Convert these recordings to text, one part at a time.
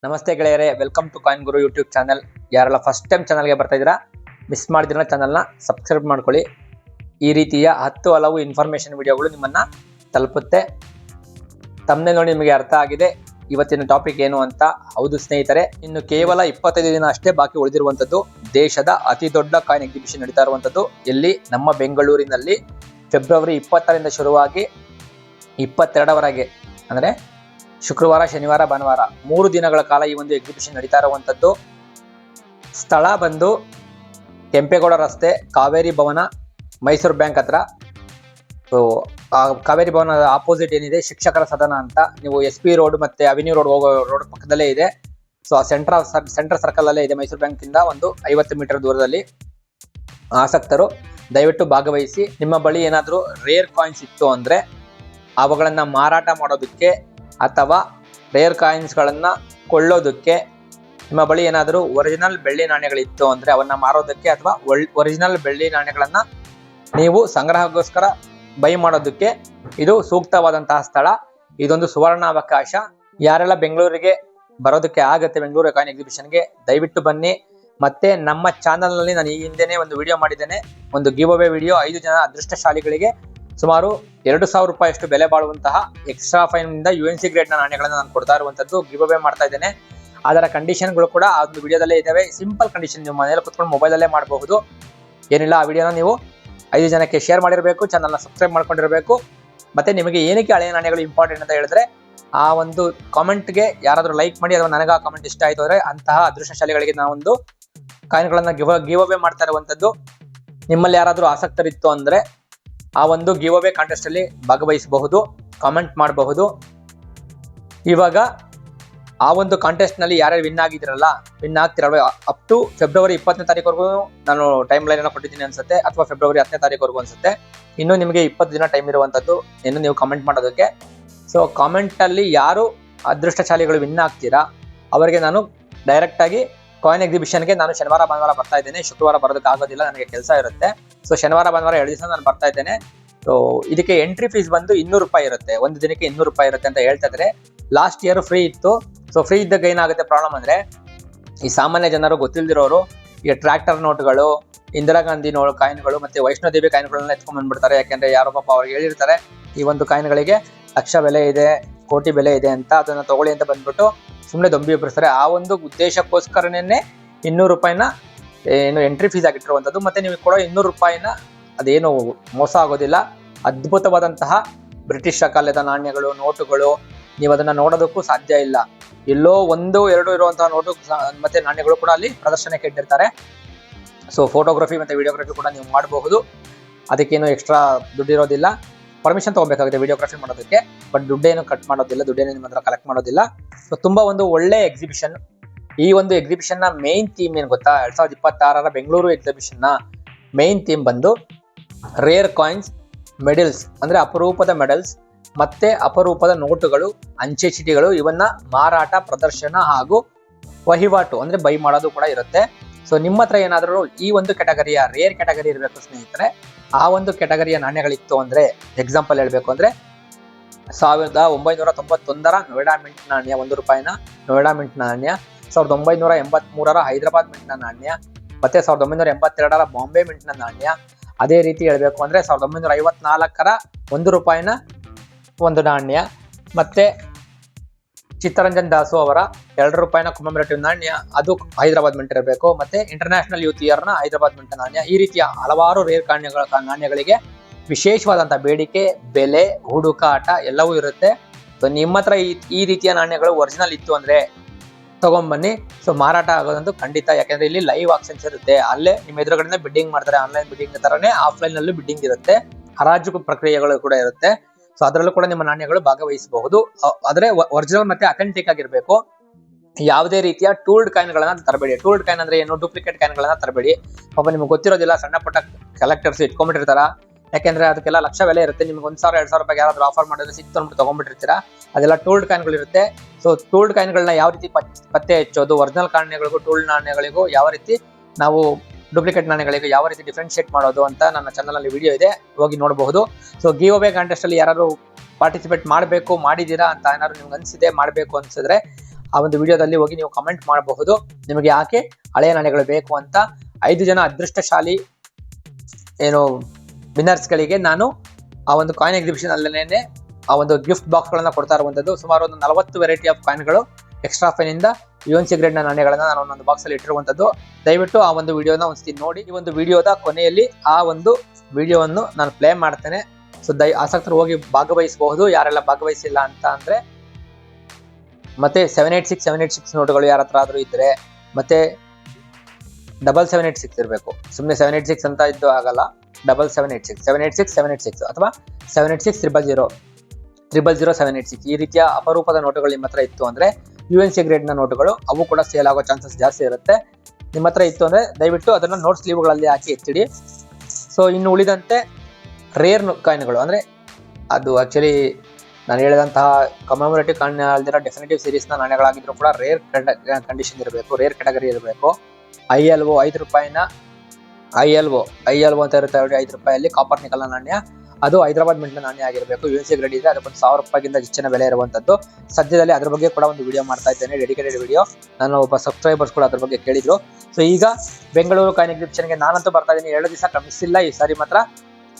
ನಮಸ್ತೆ ಗೆಳೆಯರೇ, welcome to Coin Guru YouTube channel. ಯಾರೆಲ್ಲ ಫಸ್ಟ್ ಟೈಮ್ ಚಾನಲ್ಗೆ ಬರ್ತಾ ಇದ್ದೀರಾ, ಮಿಸ್ ಮಾಡಿದಿರ ಚಾನಲ್ನ ಸಬ್ಸ್ಕ್ರೈಬ್ ಮಾಡ್ಕೊಳ್ಳಿ. ಈ ರೀತಿಯ ಹಲವು ಇನ್ಫಾರ್ಮೇಷನ್ ವಿಡಿಯೋಗಳು ನಿಮ್ಮನ್ನ ತಲುಪುತ್ತೆ. ತಮ್ಮನೇ ನೋಡಿ ನಿಮಗೆ ಅರ್ಥ ಆಗಿದೆ ಇವತ್ತಿನ ಟಾಪಿಕ್ ಏನು ಅಂತ. ಹೌದು ಸ್ನೇಹಿತರೆ, ಇನ್ನು ಕೇವಲ 25 ದಿನ ಅಷ್ಟೇ ಬಾಕಿ ಉಳಿದಿರುವಂಥದ್ದು ದೇಶದ ಅತಿ ದೊಡ್ಡ ಕಾಯಿನ್ ಎಕ್ಸಿಬಿಷನ್ ನಡೀತಾ ಇರುವಂಥದ್ದು. ಇಲ್ಲಿ ನಮ್ಮ ಬೆಂಗಳೂರಿನಲ್ಲಿ ಫೆಬ್ರವರಿ 20ರಿಂದ ಶುರುವಾಗಿ 22ರವರೆಗೆ, ಅಂದರೆ ಶುಕ್ರವಾರ, ಶನಿವಾರ, ಭಾನುವಾರ 3 ದಿನಗಳ ಕಾಲ ಈ ಒಂದು ಎಕ್ಸಿಬಿಷನ್ ನಡೀತಾ ಇರುವಂಥದ್ದು. ಸ್ಥಳ ಬಂದು ಕೆಂಪೇಗೌಡ ರಸ್ತೆ, ಕಾವೇರಿ ಭವನ, ಮೈಸೂರು ಬ್ಯಾಂಕ್ ಹತ್ರ. ಸೊ ಕಾವೇರಿ ಭವನದ ಆಪೋಸಿಟ್ ಏನಿದೆ ಶಿಕ್ಷಕರ ಸದನ ಅಂತ, ನೀವು SP ರೋಡ್ ಮತ್ತೆ ಅವೆನ್ಯೂ ರೋಡ್ ಹೋಗೋ ರೋಡ್ ಪಕ್ಕದಲ್ಲೇ ಇದೆ. ಸೊ ಆ ಸೆಂಟ್ರಲ್ ಸರ್ಕಲ್ ಅಲ್ಲೇ ಇದೆ. ಮೈಸೂರು ಬ್ಯಾಂಕ್ ಇಂದ ಒಂದು 50 ಮೀಟರ್ ದೂರದಲ್ಲಿ. ಆಸಕ್ತರು ದಯವಿಟ್ಟು ಭಾಗವಹಿಸಿ. ನಿಮ್ಮ ಬಳಿ ಏನಾದರೂ ರೇರ್ ಕಾಯಿನ್ಸ್ ಇತ್ತು ಅಂದ್ರೆ ಅವುಗಳನ್ನ ಮಾರಾಟ ಮಾಡೋದಕ್ಕೆ ಅಥವಾ ರೇರ್ ಕಾಯಿನ್ಸ್ಗಳನ್ನು ಕೊಳ್ಳೋದಕ್ಕೆ, ನಿಮ್ಮ ಬಳಿ ಏನಾದರೂ ಒರಿಜಿನಲ್ ಬೆಳ್ಳಿ ನಾಣ್ಯಗಳಿತ್ತು ಅಂದರೆ ಅವನ್ನ ಮಾರೋದಕ್ಕೆ, ಅಥವಾ ಒರಿಜಿನಲ್ ಬೆಳ್ಳಿ ನಾಣ್ಯಗಳನ್ನು ನೀವು ಸಂಗ್ರಹಕ್ಕೋಸ್ಕರ ಬೈ ಮಾಡೋದಕ್ಕೆ ಇದು ಸೂಕ್ತವಾದಂತಹ ಸ್ಥಳ. ಇದೊಂದು ಸುವರ್ಣಾವಕಾಶ. ಯಾರೆಲ್ಲ ಬೆಂಗಳೂರಿಗೆ ಬರೋದಕ್ಕೆ ಆಗತ್ತೆ, ಬೆಂಗಳೂರು ಕಾಯಿನ್ ಎಕ್ಸಿಬಿಷನ್ಗೆ, ದಯವಿಟ್ಟು ಬನ್ನಿ. ಮತ್ತೆ ನಮ್ಮ ಚಾನಲ್ನಲ್ಲಿ ನಾನು ಈ ಹಿಂದೆನೇ ಒಂದು ವಿಡಿಯೋ ಮಾಡಿದ್ದೇನೆ, ಒಂದು ಗಿವ್ ಅವೇ ವಿಡಿಯೋ. 5 ಜನ ಅದೃಷ್ಟಶಾಲಿಗಳಿಗೆ ಸುಮಾರು 2,000 ರೂಪಾಯಿಯಷ್ಟು ಬೆಲೆ ಬಾಳುವಂತಹ ಎಕ್ಸ್ಟ್ರಾ ಫೈನ್ ಇಂದ UNC ಗ್ರೇಡ್ ನಾಣ್ಯಗಳನ್ನು ನಾನು ಕೊಡ್ತಾ ಇರುವಂತದ್ದು, ಗಿವ್ ಅವೇ ಮಾಡ್ತಾ ಇದ್ದೇನೆ. ಅದರ ಕಂಡೀಷನ್ಗಳು ಕೂಡ ಆ ಒಂದು ವಿಡಿಯೋದಲ್ಲೇ ಇದಾವೆ. ಸಿಂಪಲ್ ಕಂಡೀಷನ್, ನೀವು ಮನೆಯಲ್ಲಿ ಕುತ್ಕೊಂಡು ಮೊಬೈಲಲ್ಲೇ ಮಾಡಬಹುದು. ಏನಿಲ್ಲ, ಆ ವಿಡಿಯೋನ ನೀವು 5 ಜನಕ್ಕೆ ಶೇರ್ ಮಾಡಿರಬೇಕು, ಚಾನಲ್ನ ಸಬ್ಸ್ಕ್ರೈಬ್ ಮಾಡ್ಕೊಂಡಿರಬೇಕು. ಮತ್ತೆ ನಿಮಗೆ ಏನಕ್ಕೆ ಹಳೆಯ ನಾಣ್ಯಗಳು ಇಂಪಾರ್ಟೆಂಟ್ ಅಂತ ಹೇಳಿದ್ರೆ, ಆ ಒಂದು ಕಾಮೆಂಟ್ಗೆ ಯಾರಾದರೂ ಲೈಕ್ ಮಾಡಿ, ಅಥವಾ ನನಗೆ ಆ ಕಾಮೆಂಟ್ ಇಷ್ಟ ಆಯಿತು ಅಂದರೆ ಅಂತಹ ಅದೃಷ್ಟಶಾಲಿಗಳಿಗೆ ನಾವೊಂದು ಕಾಯಿನ್ಗಳನ್ನು ಗಿವ್ ಅವೇ ಮಾಡ್ತಾ ಇರುವಂಥದ್ದು. ನಿಮ್ಮಲ್ಲಿ ಯಾರಾದರೂ ಆಸಕ್ತರಿತ್ತು ಅಂದರೆ ಆ ಒಂದು ಗಿವ್ ಅವೇ ಕಾಂಟೆಸ್ಟ್ ಅಲ್ಲಿ ಭಾಗವಹಿಸಬಹುದು, ಕಾಮೆಂಟ್ ಮಾಡಬಹುದು. ಇವಾಗ ಆ ಒಂದು ಕಾಂಟೆಸ್ಟ್ ನಲ್ಲಿ ಯಾರ್ಯಾರು ವಿನ್ ಆಗ್ತಿರಲ್ಲ, ಅಪ್ ಟು ಫೆಬ್ರವರಿ 20ನೇ ತಾರೀಕುವರೆಗೂ ನಾನು ಟೈಮ್ ಲೈನ್ ಅನ್ನು ಕೊಟ್ಟಿದ್ದೀನಿ ಅನ್ಸುತ್ತೆ, ಅಥವಾ ಫೆಬ್ರವರಿ 10ನೇ ತಾರೀಕುವರೆಗೂ ಅನ್ಸುತ್ತೆ. ಇನ್ನು ನಿಮಗೆ 20 ದಿನ ಟೈಮ್ ಇರುವಂತದ್ದು ಇನ್ನು ನೀವು ಕಾಮೆಂಟ್ ಮಾಡೋದಕ್ಕೆ. ಸೊ ಕಾಮೆಂಟ್ ಅಲ್ಲಿ ಯಾರು ಅದೃಷ್ಟಶಾಲಿಗಳು ವಿನ್ ಆಗ್ತೀರಾ ಅವರಿಗೆ ನಾನು ಡೈರೆಕ್ಟ್ ಆಗಿ ಕಾಯಿನ್ ಎಕ್ಸಿಬಿಷನ್ಗೆ ನಾನು ಶನಿವಾರ ಭಾನುವಾರ ಬರ್ತಾ ಇದ್ದೇನೆ. ಶುಕ್ರವಾರ ಬರೋದಕ್ಕೆ ಆಗೋದಿಲ್ಲ, ನನಗೆ ಕೆಲಸ ಇರುತ್ತೆ. ಸೊ ಶನಿವಾರ ಭಾನುವಾರ 2 ದಿವಸ ನಾನು ಬರ್ತಾ ಇದ್ದೇನೆ. ಸೊ ಇದಕ್ಕೆ ಎಂಟ್ರಿ ಫೀಸ್ ಬಂದು 200 ರೂಪಾಯಿ ಇರುತ್ತೆ, ಒಂದು ದಿನಕ್ಕೆ 200 ರೂಪಾಯಿ ಇರುತ್ತೆ ಅಂತ ಹೇಳ್ತಾ ಇದ್ದಾರೆ. ಲಾಸ್ಟ್ ಇಯರ್ ಫ್ರೀ ಇತ್ತು. ಸೊ ಫ್ರೀ ಇದ್ದಾಗ ಏನಾಗುತ್ತೆ ಪ್ರಾಬ್ಲಮ್ ಅಂದ್ರೆ, ಈ ಸಾಮಾನ್ಯ ಜನರು ಗೊತ್ತಿಲ್ದಿರೋರು ಈ ಟ್ರ್ಯಾಕ್ಟರ್ ನೋಟ್ಗಳು, ಇಂದಿರಾ ಗಾಂಧಿ ಕಾಯಿನ್ಗಳು ಮತ್ತೆ ವೈಷ್ಣೋದೇವಿ ಕಾಯಿನ್ಗಳನ್ನ ಎತ್ಕೊಂಡ್ ಬಂದ್ಬಿಡ್ತಾರೆ. ಯಾಕೆಂದ್ರೆ ಯಾರೋ ಪಾಪ ಅವ್ರಿಗೆ ಹೇಳಿರ್ತಾರೆ ಈ ಒಂದು ಕಾಯಿನ್ಗಳಿಗೆ ಲಕ್ಷ ಬೆಲೆ ಇದೆ, ಕೋಟಿ ಬೆಲೆ ಇದೆ ಅಂತ, ಅದನ್ನ ತಗೊಳ್ಳಿ ಅಂತ ಬಂದ್ಬಿಟ್ಟು ಸುಮ್ಮನೆ ದೊಂಬಿ ಒಬ್ಬರಿಸ್ತಾರೆ. ಆ ಒಂದು ಉದ್ದೇಶಕ್ಕೋಸ್ಕರನೇ 200 ರೂಪಾಯಿನ ಏನು ಎಂಟ್ರಿ ಫೀಸ್ ಆಗಿಟ್ಟಿರುವಂಥದ್ದು. ಮತ್ತೆ ನೀವು ಕೊಡೋ 200 ರೂಪಾಯಿನ ಅದೇನು ಮೋಸ ಆಗೋದಿಲ್ಲ. ಅದ್ಭುತವಾದಂತಹ ಬ್ರಿಟಿಷ್ ಕಾಲದ ನಾಣ್ಯಗಳು, ನೋಟುಗಳು, ನೀವು ಅದನ್ನ ನೋಡೋದಕ್ಕೂ ಸಾಧ್ಯ ಇಲ್ಲ. ಎಲ್ಲೋ 1, 2 ಇರುವಂತಹ ನೋಟು ಮತ್ತೆ ನಾಣ್ಯಗಳು ಕೂಡ ಅಲ್ಲಿ ಪ್ರದರ್ಶನಕ್ಕೆ ಇಟ್ಟಿರ್ತಾರೆ. ಸೊ ಫೋಟೋಗ್ರಫಿ ಮತ್ತೆ ವಿಡಿಯೋಗ್ರಫಿ ಕೂಡ ನೀವು ಮಾಡಬಹುದು. ಅದಕ್ಕೇನು ಎಕ್ಸ್ಟ್ರಾ ದುಡ್ಡು ಇರೋದಿಲ್ಲ. ಪರ್ಮಿಷನ್ ತಗೋಬೇಕಾಗುತ್ತೆ ವಿಡಿಯೋಗ್ರಫಿ ಮಾಡೋದಕ್ಕೆ, ಬಟ್ ದುಡ್ಡೇನು ಕಟ್ ಮಾಡೋದಿಲ್ಲ, ದುಡ್ಡೇನು ನಿಮ್ಮ ಹತ್ರ ಕಲೆಕ್ಟ್ ಮಾಡೋದಿಲ್ಲ. ಸೊ ತುಂಬಾ ಒಂದು ಒಳ್ಳೆ ಎಕ್ಸಿಬಿಷನ್. ಈ ಒಂದು ಎಕ್ಸಿಬಿಷನ್ ನ ಮೇನ್ ಥೀಮ್ ಏನ್ ಗೊತ್ತಾ, 2026ರ ಬೆಂಗಳೂರು ಎಕ್ಸಿಬಿಷನ್ ನ ಮೇನ್ ಥೀಮ್ ಬಂದು ರೇರ್ ಕಾಯಿನ್ಸ್, ಮೆಡಲ್ಸ್ ಅಂದ್ರೆ ಅಪರೂಪದ ಮೆಡಲ್ಸ್, ಮತ್ತೆ ಅಪರೂಪದ ನೋಟುಗಳು, ಅಂಚೆ ಚೀಟಿಗಳು, ಇವನ್ನ ಮಾರಾಟ, ಪ್ರದರ್ಶನ ಹಾಗೂ ವಹಿವಾಟು ಅಂದ್ರೆ ಬೈ ಮಾಡೋದು ಕೂಡ ಇರುತ್ತೆ. ಸೊ ನಿಮ್ಮ ಹತ್ರ ಏನಾದರೂ ಈ ಒಂದು ಕ್ಯಾಟಗರಿಯ ರೇರ್ ಕ್ಯಾಟಗರಿ ಇರಬೇಕು ಸ್ನೇಹಿತರೆ. ಆ ಒಂದು ಕ್ಯಾಟಗರಿಯ ನಾಣ್ಯಗಳಿತ್ತು ಅಂದ್ರೆ, ಎಕ್ಸಾಂಪಲ್ ಹೇಳ್ಬೇಕು ಅಂದ್ರೆ 1991ರ ನೋಯ್ಡಾ ಮಿಂಟ್ ನಾಣ್ಯ 1 ರೂಪಾಯಿನ ನೋಯ್ಡಾ ಮಿಂಟ್ ನಾಣ್ಯ, 1983ರ ಹೈದರಾಬಾದ್ ಮಿಂಟ್ ನಾಣ್ಯ, ಮತ್ತೆ 1982ರ ಬಾಂಬೆ ಮಿಂಟ್ ನಾಣ್ಯ. ಅದೇ ರೀತಿ ಹೇಳ್ಬೇಕು ಅಂದ್ರೆ 1954ರ 1 ರೂಪಾಯಿನ ಒಂದು ನಾಣ್ಯ, ಮತ್ತೆ ಚಿತ್ತರಂಜನ್ ದಾಸು ಅವರ 2 ರೂಪಾಯಿನ ಕಮೆಮರೇಟಿವ್ ನಾಣ್ಯ, ಅದು ಹೈದರಾಬಾದ್ ಮಿಂಟ್ ಇರಬೇಕು. ಮತ್ತೆ ಇಂಟರ್ನ್ಯಾಷನಲ್ ಯೂತ್ ಇಯರ್ನ ಹೈದರಾಬಾದ್ ಮಿಂಟ್ ನಾಣ್ಯ. ಈ ರೀತಿಯ ಹಲವಾರು ರೇರ್ ನಾಣ್ಯಗಳಿಗೆ ವಿಶೇಷವಾದಂತಹ ಬೇಡಿಕೆ, ಬೆಲೆ, ಹುಡುಕಾಟ ಎಲ್ಲವೂ ಇರುತ್ತೆ. ಸೊ ನಿಮ್ಮ ಹತ್ರ ಈ ರೀತಿಯ ನಾಣ್ಯಗಳು ಒರಿಜಿನಲ್ ಇತ್ತು ಅಂದ್ರೆ ತಗೊಂಡ್ಬನ್ನಿ. ಸೊ ಮಾರಾಟ ಆಗೋದಂತೂ ಖಂಡಿತ, ಯಾಕಂದ್ರೆ ಇಲ್ಲಿ ಲೈವ್ ಆಕ್ಷನ್ಸ್ ಇರುತ್ತೆ. ಅಲ್ಲೇ ನಿಮ್ಮ ಎದುರುಗಡೆ ಬಿಡ್ಡಿಂಗ್ ಮಾಡ್ತಾರೆ. ಆನ್ಲೈನ್ ಬಿಡ್ಡಿಂಗ್ ತರನೇ ಆಫ್ಲೈನ್ ನಲ್ಲೂ ಬಿಡ್ಡಿಂಗ್ ಇರುತ್ತೆ, ಹರಾಜು ಪ್ರಕ್ರಿಯೆಗಳು ಕೂಡ ಇರುತ್ತೆ. ಸೊ ಅದರಲ್ಲೂ ಕೂಡ ನಿಮ್ಮ ನಾಣ್ಯಗಳು ಭಾಗವಹಿಸಬಹುದು. ಆದ್ರೆ ಒರಿಜಿನಲ್ ಮತ್ತೆ ಅಥೆಂಟಿಕ್ ಆಗಿರ್ಬೇಕು. ಯಾವುದೇ ರೀತಿಯ ಟೂಲ್ಡ್ ಕಾಯಿನ್ಗಳನ್ನ ತರಬೇಡಿ. ಟೂಲ್ಡ್ ಕಾಯಿನ್ ಅಂದ್ರೆ ಏನು, ಡೂಪ್ಲಿಕೇಟ್ ಕಾಯಿನ್ಗಳನ್ನ ತರಬೇಡಿ. ಪಾಪ ನಿಮ್ಗೆ ಗೊತ್ತಿರೋದಿಲ್ಲ, ಸಣ್ಣ ಪುಟ್ಟ ಕಲೆಕ್ಟರ್ಸ್ ಇಟ್ಕೊಂಡ್ಬಿಟ್ಟಿರ್ತಾರ. ಯಾಕೆಂದ್ರೆ ಅದಕ್ಕೆಲ್ಲ ಲಕ್ಷ ಬೆಲೆ ಇರುತ್ತೆ. ನಿಮ್ಗೆ 1,000 2,000 ರೂಪಾಯಿ ಯಾರಾದ್ರೂ ಆಫರ್ ಮಾಡಿದ್ರೆ ಸಿಕ್ತು ಅಂದ್ಬಿಟ್ಟು ತಗೊಂಡ್ಬಿಟ್ಟಿರ್ತೀರಾ. ಅದೆಲ್ಲ ಟೂಲ್ಡ್ ಕಾಯಿನ್ಗಳು ಇರುತ್ತೆ. ಸೊ ಟೂಲ್ಡ್ ಕಾಯಿನ್ಗಳನ್ನ ಯಾವ ರೀತಿ ಪತ್ತೆ ಹಚ್ಚೋದು, ಒರಿಜಿನಲ್ ನಾಣ್ಯಗಳಿಗೂ ಟೂಲ್ಡ್ ನಾಣ್ಯಗಳಿಗೂ ಯಾವ ರೀತಿ ನಾವು ಡೂಪ್ಲಿಕೇಟ್ ನಾಣ್ಯಗಳಿಗೆ ಯಾವ ರೀತಿ ಡಿಫ್ರೆನ್ಶಿಯೇಟ್ ಮಾಡೋದು ಅಂತ ನನ್ನ ಚಾನಲ್ ಅಲ್ಲಿ ವಿಡಿಯೋ ಇದೆ, ಹೋಗಿ ನೋಡಬಹುದು. ಸೊ ಗಿವ್ ಅವೇ ಕಾಂಟೆಸ್ಟ್ ಅಲ್ಲಿ ಯಾರು ಪಾರ್ಟಿಸಿಪೇಟ್ ಮಾಡಬೇಕು, ಮಾಡಿದೀರಾ ಅಂತ ಏನಾದ್ರು ನಿಮ್ಗೆ ಅನ್ಸಿದೆ ಮಾಡಬೇಕು ಅನ್ಸಿದ್ರೆ ಆ ಒಂದು ವಿಡಿಯೋದಲ್ಲಿ ಹೋಗಿ ನೀವು ಕಮೆಂಟ್ ಮಾಡಬಹುದು ನಿಮಗೆ ಯಾಕೆ ಹಳೆಯ ನಾಣ್ಯಗಳು ಬೇಕು ಅಂತ. 5 ಜನ ಅದೃಷ್ಟಶಾಲಿ ಏನು ವಿನ್ನರ್ಸ್ಗಳಿಗೆ ನಾನು ಆ ಒಂದು ಕಾಯಿನ್ ಎಕ್ಸಿಬಿಷನ್ ಅಲ್ಲೇನೆ ಆ ಒಂದು ಗಿಫ್ಟ್ ಬಾಕ್ಸ್ ಗಳನ್ನ ಕೊಡ್ತಾ ಇರುವಂತದ್ದು. ಸುಮಾರು ಒಂದು 40 ವೆರೈಟಿ ಆಫ್ ಕಾಯಿನ್ಗಳು ಎಕ್ಸ್ಟ್ರಾ ಫೈನ್ ಇಂದ UNC ಗ್ರೇಡ್ ನ ನಾಣ್ಯಗಳನ್ನ ನಾನು ಒಂದೊಂದು ಬಾಕ್ಸ್ ಅಲ್ಲಿ ಇಟ್ಟಿರುವಂತದ್ದು. ದಯವಿಟ್ಟು ಆ ಒಂದು ವಿಡಿಯೋನ ಒಂದ್ಸತಿ ನೋಡಿ. ಈ ಒಂದು ವಿಡಿಯೋದ ಕೊನೆಯಲ್ಲಿ ಆ ಒಂದು ವಿಡಿಯೋವನ್ನು ನಾನು ಪ್ಲೇ ಮಾಡ್ತೇನೆ. ಸೊ ಆಸಕ್ತರು ಹೋಗಿ ಭಾಗವಹಿಸಬಹುದು, ಯಾರೆಲ್ಲ ಭಾಗವಹಿಸಿಲ್ಲ ಅಂತ ಅಂದ್ರೆ. ಮತ್ತೆ 786 ನೋಟುಗಳು ಯಾರ ಹತ್ರ ಆದ್ರೂ ಇದ್ರೆ, ಮತ್ತೆ 7786 ಇರಬೇಕು. ಸುಮ್ಮನೆ 786 ಅಂತ ಇದ್ದು ಆಗಲ್ಲ. 786 ಅಥವಾ 786 000 786 ಈ ರೀತಿಯ ಅಪರೂಪದ ನೋಟುಗಳು ನಿಮ್ಮ ಹತ್ರ ಇತ್ತು ಅಂದ್ರೆ UNC ಗ್ರೇಡ್ ನ ನೋಟುಗಳು ಅವು ಕೂಡ ಸೇಲ್ ಆಗೋ ಚಾನ್ಸಸ್ ಜಾಸ್ತಿ ಇರುತ್ತೆ. ನಿಮ್ಮ ಹತ್ರ ಇತ್ತು ಅಂದ್ರೆ ದಯವಿಟ್ಟು ಅದನ್ನ ನೋಟ್ ಸ್ಲೀವ್ಗಳಲ್ಲಿ ಹಾಕಿ ಎತ್ತಿಡಿ. ಸೊ ಇನ್ನು ಉಳಿದಂತೆ ರೇರ್ ಕಾಯಿನ್ಗಳು ಅಂದ್ರೆ ಅದು ಆಕ್ಚುಲಿ ನಾನು ಹೇಳಿದಂತಹ ಕಮೆಮೊರೇಟಿವ್ ಕಾಯಿನ್ ಅಲ್ದಿರೋ ಡೆಫಿನೆಟಿವ್ ಸೀರೀಸ್ ನ ನಾಣ್ಯಗಳಾಗಿದ್ರು ಕೂಡ ರೇರ್ ಕಂಡೀಷನ್ ಇರಬೇಕು, ರೇರ್ ಕ್ಯಾಟಗರಿ ಇರಬೇಕು. ILO 5 ರೂಪಾಯಿನ ILO ಅಂತ ಇರುತ್ತೆ, 5 ರೂಪಾಯಲ್ಲಿ ಕಾಪರ್ ನಿಕಲ್ ನಾಣ್ಯ, ಅದು ಹೈದರಾಬಾದ್ ಮಿಂಟ್ ನಾಣ್ಯ ಆಗಿರಬೇಕು. UNC ಗ್ರೇಡ್ ಇದೆ, ಅದಕ್ಕೊಂದು 1000 ರೂಪಾಯಿಗಿಂತ ಹೆಚ್ಚಿನ ಬೆಲೆ ಇರುವಂತದ್ದು. ಸದ್ಯದಲ್ಲಿ ಅದ್ರ ಬಗ್ಗೆ ಕೂಡ ಒಂದು ವಿಡಿಯೋ ಮಾಡ್ತಾ ಇದ್ದೇನೆ, ಡೆಡಿಕೇಟೆಡ್ ವಿಡಿಯೋ. ನಾನು ಒಬ್ಬ ಸಬ್ಸ್ಕ್ರೈಬರ್ಸ್ ಕೂಡ ಅದ್ರ ಬಗ್ಗೆ ಕೇಳಿದ್ರು. ಸೊ ಈಗ ಬೆಂಗಳೂರು ಕಾಯಿನ್ ಎಕ್ಸಿಬಿಷನ್ಗೆ ನಾನಂತೂ ಬರ್ತಾ ಇದ್ದೀನಿ. 2 ದಿವಸ ಮಿಸ್ ಇಲ್ಲ ಈ ಸಾರಿ ಮಾತ್ರ.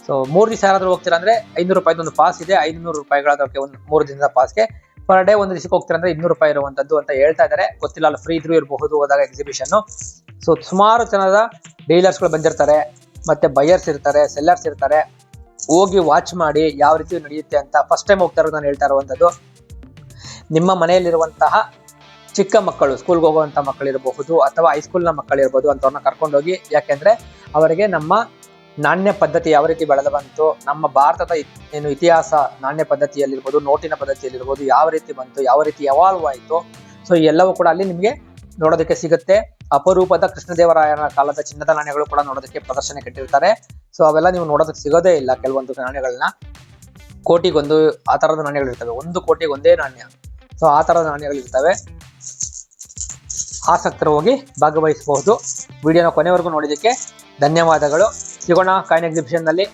ಸೊ 3 ದಿವಸ ಯಾರಾದ್ರೂ ಹೋಗ್ತೀರಾ ಅಂದ್ರೆ 500 ರೂಪಾಯಿದು ಒಂದು ಪಾಸ್ ಇದೆ, 500 ರೂಪಾಯಿಗಳದಕ್ಕೆ ಒಂದು 3 ದಿನದ ಪಾಸ್ಗೆ ಪರ್ ಡೇ ಒಂದು ದಿವಸಕ್ಕೆ ಹೋಗ್ತೀರಾ ಅಂದ್ರೆ 200 ರೂಪಾಯಿ ಇರುವಂತದ್ದು ಅಂತ ಹೇಳ್ತಾ ಇದ್ದಾರೆ. ಗೊತ್ತಿಲ್ಲ, ಅಲ್ಲಿ ಫ್ರೀ ಇದ್ರೂ ಇರಬಹುದು ಹೋದಾಗ ಎಕ್ಸಿಬಿಷನ್. ಸೊ ಸುಮಾರು ಜನದ ಡೀಲರ್ಸ್ಗಳು ಬಂದಿರ್ತಾರೆ, ಮತ್ತೆ ಬಯರ್ಸ್ ಇರ್ತಾರೆ, ಸೆಲ್ಲರ್ಸ್ ಇರ್ತಾರೆ. ಹೋಗಿ ವಾಚ್ ಮಾಡಿ ಯಾವ ರೀತಿ ನಡೆಯುತ್ತೆ ಅಂತ. ಫಸ್ಟ್ ಟೈಮ್ ಹೋಗ್ತಾ ಇರೋದು ನಾನು ಹೇಳ್ತಾ ಇರುವಂತದ್ದು. ನಿಮ್ಮ ಮನೆಯಲ್ಲಿರುವಂತಹ ಚಿಕ್ಕ ಮಕ್ಕಳು, ಸ್ಕೂಲ್ಗೆ ಹೋಗುವಂತಹ ಮಕ್ಕಳಿರಬಹುದು ಅಥವಾ ಹೈಸ್ಕೂಲ್ನ ಮಕ್ಕಳಿರ್ಬೋದು, ಅಂತವ್ರನ್ನ ಕರ್ಕೊಂಡೋಗಿ. ಯಾಕೆಂದ್ರೆ ಅವರಿಗೆ ನಮ್ಮ ನಾಣ್ಯ ಪದ್ಧತಿ ಯಾವ ರೀತಿ ಬೆಳೆದು ಬಂತು, ನಮ್ಮ ಭಾರತದ ಏನು ಇತಿಹಾಸ ನಾಣ್ಯ ಪದ್ಧತಿಯಲ್ಲಿರ್ಬೋದು, ನೋಟಿನ ಪದ್ಧತಿಯಲ್ಲಿರ್ಬೋದು, ಯಾವ ರೀತಿ ಬಂತು, ಯಾವ ರೀತಿ ಎವಾಲ್ವ್ ಆಯಿತು, ಸೊ ಎಲ್ಲವೂ ಕೂಡ ಅಲ್ಲಿ ನಿಮಗೆ ನೋಡೋದಕ್ಕೆ ಸಿಗುತ್ತೆ. ಅಪರೂಪದ ಕೃಷ್ಣದೇವರಾಯನ ಕಾಲದ ಚಿನ್ನದ ನಾಣ್ಯಗಳು ಕೂಡ ನೋಡೋದಕ್ಕೆ ಪ್ರದರ್ಶನಕ್ಕೆ ಇಟ್ಟಿರ್ತಾರೆ. ಸೊ ಅವೆಲ್ಲ ನೀವು ನೋಡೋದಕ್ಕೆ ಸಿಗೋದೇ ಇಲ್ಲ. ಕೆಲವೊಂದು ನಾಣ್ಯಗಳನ್ನ ಕೋಟಿಗೊಂದು ಆ ತರದ ನಾಣ್ಯಗಳು ಇರ್ತವೆ, 1 ಕೋಟಿಗೆ ಒಂದೇ ನಾಣ್ಯ. ಸೊ ಆ ತರದ ನಾಣ್ಯಗಳು ಇರ್ತವೆ. ಆಸಕ್ತರು ಹೋಗಿ ಭಾಗವಹಿಸಬಹುದು. ವಿಡಿಯೋನ ಕೊನೆವರೆಗೂ ನೋಡಿದ್ದಕ್ಕೆ ಧನ್ಯವಾದಗಳು. ಸಿಗೋಣ ಕಾಯಿನ್ ಎಕ್ಸಿಬಿಷನ್ ನಲ್ಲಿ.